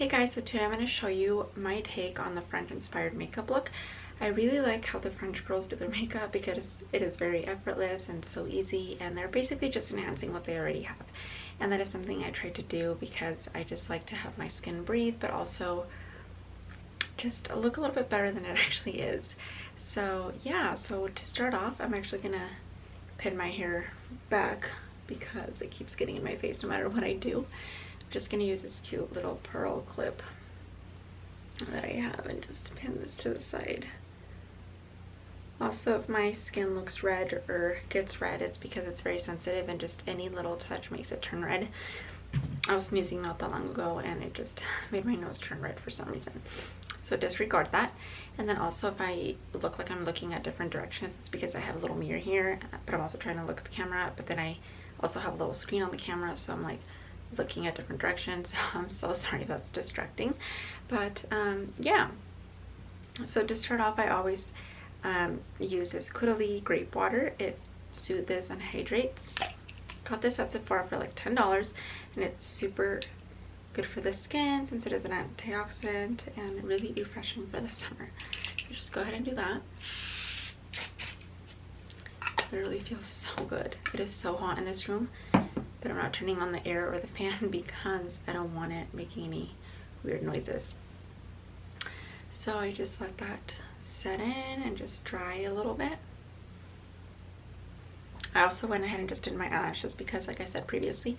Hey guys, so today I'm going to show you my take on the French inspired makeup look. I really like how the French girls do their makeup because it is very effortless and so easy, and they're basically just enhancing what they already have. And that is something I try to do because I just like to have my skin breathe, but also just look a little bit better than it actually is. So yeah, so to start off, I'm actually going to pin my hair back because it keeps getting in my face no matter what I do. Just gonna use this cute little pearl clip that I have and just pin this to the side. Also, if my skin looks red or gets red, it's because it's very sensitive and just any little touch makes it turn red. I was sneezing not that long ago and it just made my nose turn red for some reason. So disregard that. And then also, if I look like I'm looking at different directions, it's because I have a little mirror here, but I'm also trying to look at the camera, but then I also have a little screen on the camera, so I'm like looking at different directions. I'm so sorry if that's distracting, but yeah. So to start off, I always use this Caudalie grape water. It soothes and hydrates. Got this at Sephora for like $10, and it's super good for the skin since it is an antioxidant and really refreshing for the summer. So just go ahead and do that. It literally feels so good. It is so hot in this room, but I'm not turning on the air or the fan because I don't want it making any weird noises. So I just let that set in and just dry a little bit. I also went ahead and just did my eyelashes because, like I said previously,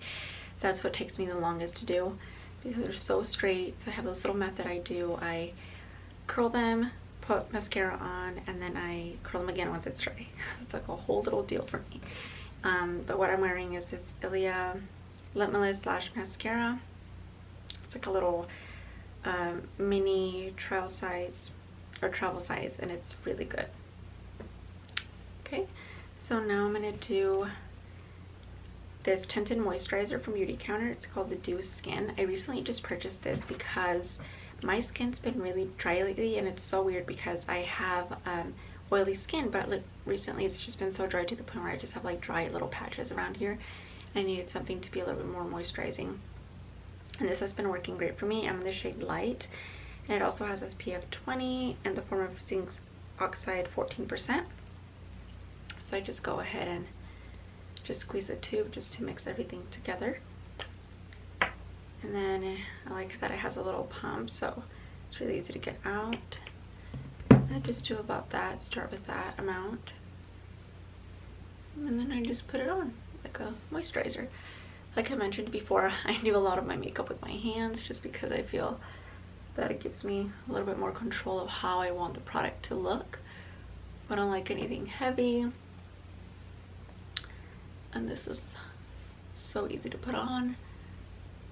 that's what takes me the longest to do because they're so straight. So I have this little method I do. I curl them, put mascara on, and then I curl them again once it's dry. It's like a whole little deal for me. But what I'm wearing is this Ilia Limitless Lash Mascara. It's like a little mini travel size, and it's really good. Okay, so now I'm going to do this Tinted Moisturizer from Beauty Counter. It's called the Dew Skin. I recently just purchased this because my skin's been really dry lately, and it's so weird because I have oily skin, but like recently it's just been so dry to the point where I just have like dry little patches around here, and I needed something to be a little bit more moisturizing, and this has been working great for me. I'm in the shade Light, and it also has SPF 20 and the form of zinc oxide 14%. So I just go ahead and just squeeze the tube just to mix everything together, and then I like that it has a little pump, so it's really easy to get out. I just do about that, start with that amount, and then I just put it on like a moisturizer. Like I mentioned before, I do a lot of my makeup with my hands just because I feel that it gives me a little bit more control of how I want the product to look. I don't like anything heavy, and this is so easy to put on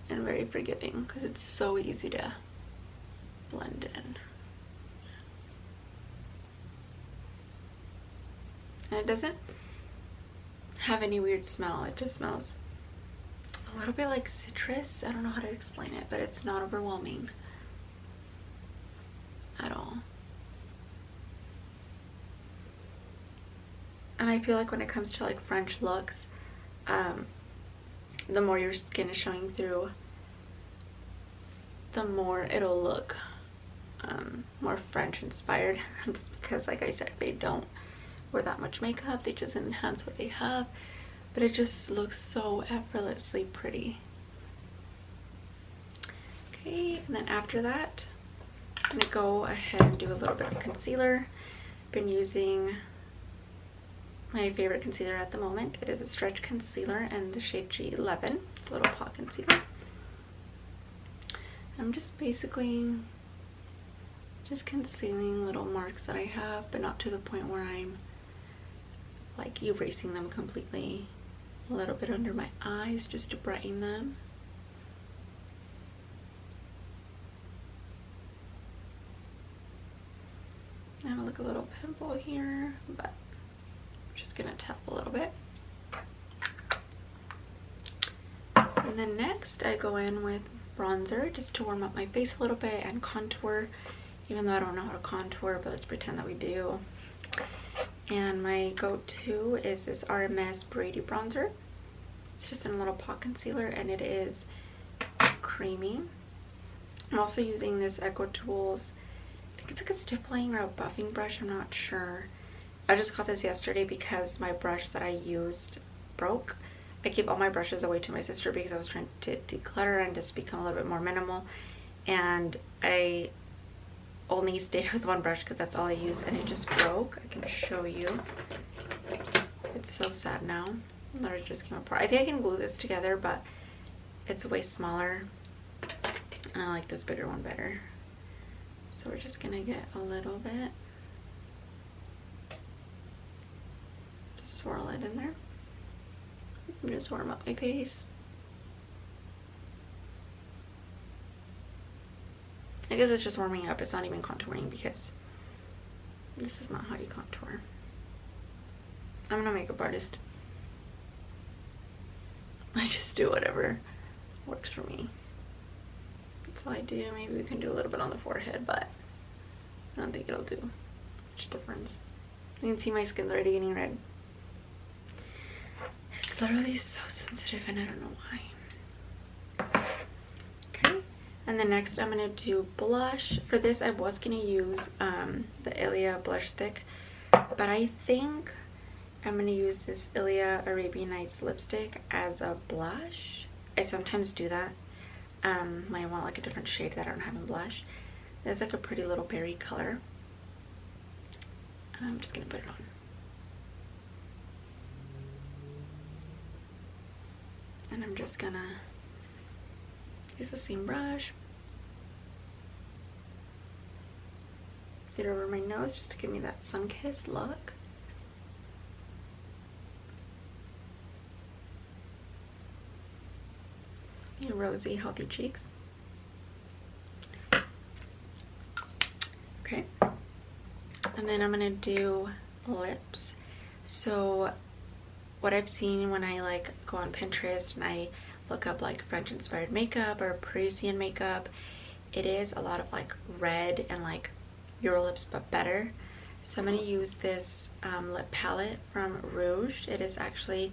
and very forgiving because it's so easy to blend in. And it doesn't have any weird smell. It just smells a little bit like citrus. I don't know how to explain it, but it's not overwhelming at all. And I feel like when it comes to like French looks, the more your skin is showing through, the more it'll look more French inspired. Just because, like I said, they don't wear that much makeup, they just enhance what they have, but it just looks so effortlessly pretty. Okay, and then after that, I'm gonna go ahead and do a little bit of concealer. I've been using my favorite concealer at the moment. It is a stretch concealer in the shade G11. It's a little pot concealer. I'm just basically just concealing little marks that I have, but not to the point where I'm like erasing them completely. A little bit under my eyes just to brighten them. I have like a little pimple here, but I'm just gonna tap a little bit. And then next I go in with bronzer just to warm up my face a little bit and contour, even though I don't know how to contour, but let's pretend that we do. And my go-to is this RMS Brady bronzer. It's just in a little pot concealer, and it is creamy. I'm also using this Echo Tools, I think it's like a stippling or a buffing brush, I'm not sure. I just got this yesterday because my brush that I used broke. I gave all my brushes away to my sister because I was trying to declutter and just become a little bit more minimal, and I only stayed with one brush because that's all I use, and it just broke. I can show you. It's so sad now. It literally just came apart. I think I can glue this together, but it's way smaller and I like this bigger one better. So we're just gonna get a little bit, just swirl it in there and just warm up my face. I guess it's just warming up, it's not even contouring because this is not how you contour. I'm not a makeup artist. I just do whatever works for me. That's all I do. Maybe we can do a little bit on the forehead, but I don't think it'll do much difference. You can see my skin's already getting red. It's literally so sensitive and I don't know why. Okay, and then next I'm gonna do blush. For this I was gonna use the Ilia blush stick, but I think I'm gonna use this Ilia Arabian Nights lipstick as a blush. I sometimes do that when I want like a different shade that I don't have in blush. It's like a pretty little berry color. I'm just gonna put it on. And I'm just gonna use the same brush. Get it over my nose just to give me that sun-kissed look. Your rosy, healthy cheeks. Okay. And then I'm gonna do lips. So what I've seen when I like go on Pinterest and I look up like French inspired makeup or Parisian makeup, it is a lot of like red and like Euro lips but better. So I'm gonna use this lip palette from Rouge. It is actually,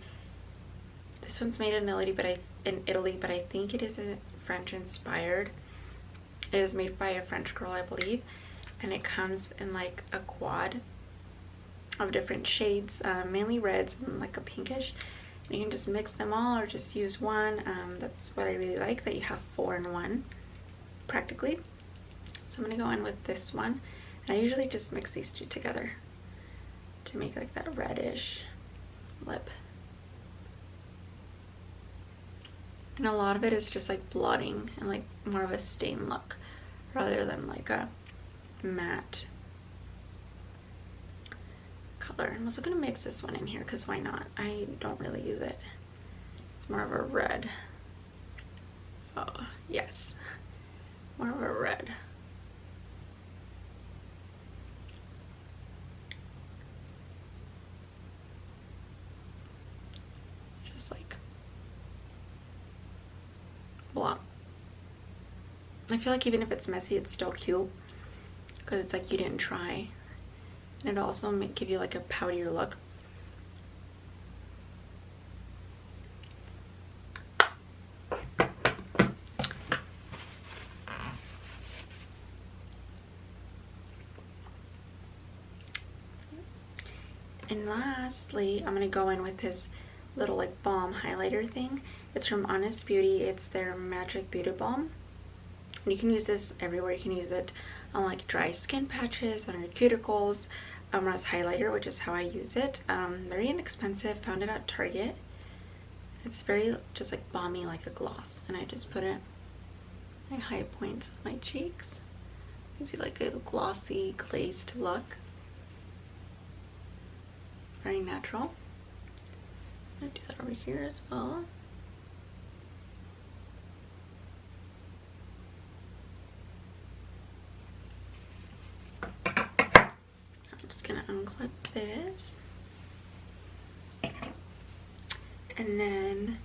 this one's made in Italy, but I think it is a French inspired. It is made by a French girl, I believe, and it comes in like a quad of different shades, mainly reds and like a pinkish. And you can just mix them all or just use one. That's what I really like, that you have 4 in 1 practically. So I'm gonna go in with this one, and I usually just mix these two together to make like that reddish lip. And a lot of it is just like blotting and like more of a stain look rather than like a matte color. I'm also gonna mix this one in here because why not? I don't really use it. It's more of a red. Oh, yes. More of a red. Just like blah. I feel like even if it's messy, it's still cute because it's like you didn't try. And it also may give you like a poutier look. And lastly, I'm gonna go in with this little like balm highlighter thing. It's from Honest Beauty. It's their Magic Beauty Balm. And you can use this everywhere. You can use it on like dry skin patches, on your cuticles, as highlighter, which is how I use it. Very inexpensive. Found it at Target. It's very just like balmy, like a gloss. And I just put it my high points of my cheeks. Gives you like a glossy, glazed look. Very natural. I'm gonna do that over here as well. I'm just gonna unclip this. And then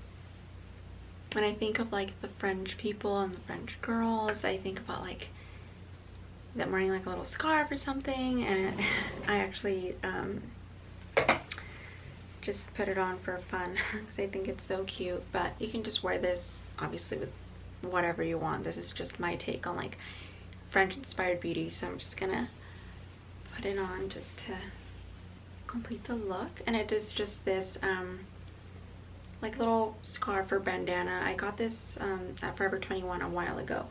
when I think of like the French people and the French girls, I think about like them wearing like a little scarf or something, and I actually just put it on for fun because I think it's so cute. But you can just wear this obviously with whatever you want. This is just my take on like French inspired beauty, so I'm just gonna put it on just to complete the look. And it is just this like little scarf or bandana. I got this at Forever 21 a while ago,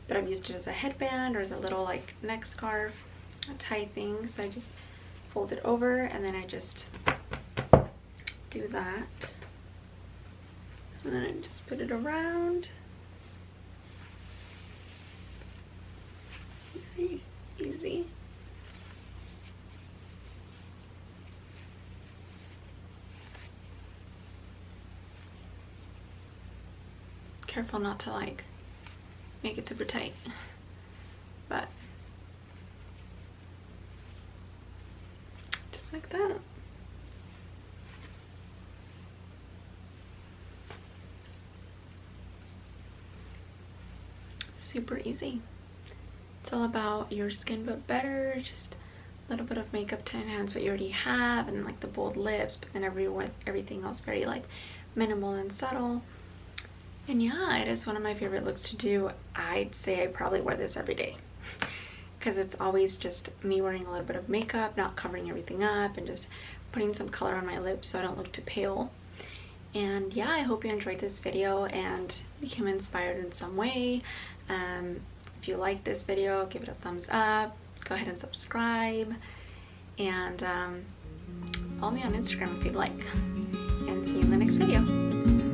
but I've used it as a headband or as a little like neck scarf, a tie thing. So I just fold it over and then I just do that, and then I just put it around. Very easy. Careful not to like make it super tight, but just like that. Super easy. It's all about your skin but better, just a little bit of makeup to enhance what you already have, and like the bold lips, but then everything else very like minimal and subtle. And yeah, it is one of my favorite looks to do. I'd say I probably wear this every day because it's always just me wearing a little bit of makeup, not covering everything up, and just putting some color on my lips so I don't look too pale. And yeah, I hope you enjoyed this video and became inspired in some way. If you like this video, give it a thumbs up, go ahead and subscribe, and follow me on Instagram if you'd like, and see you in the next video.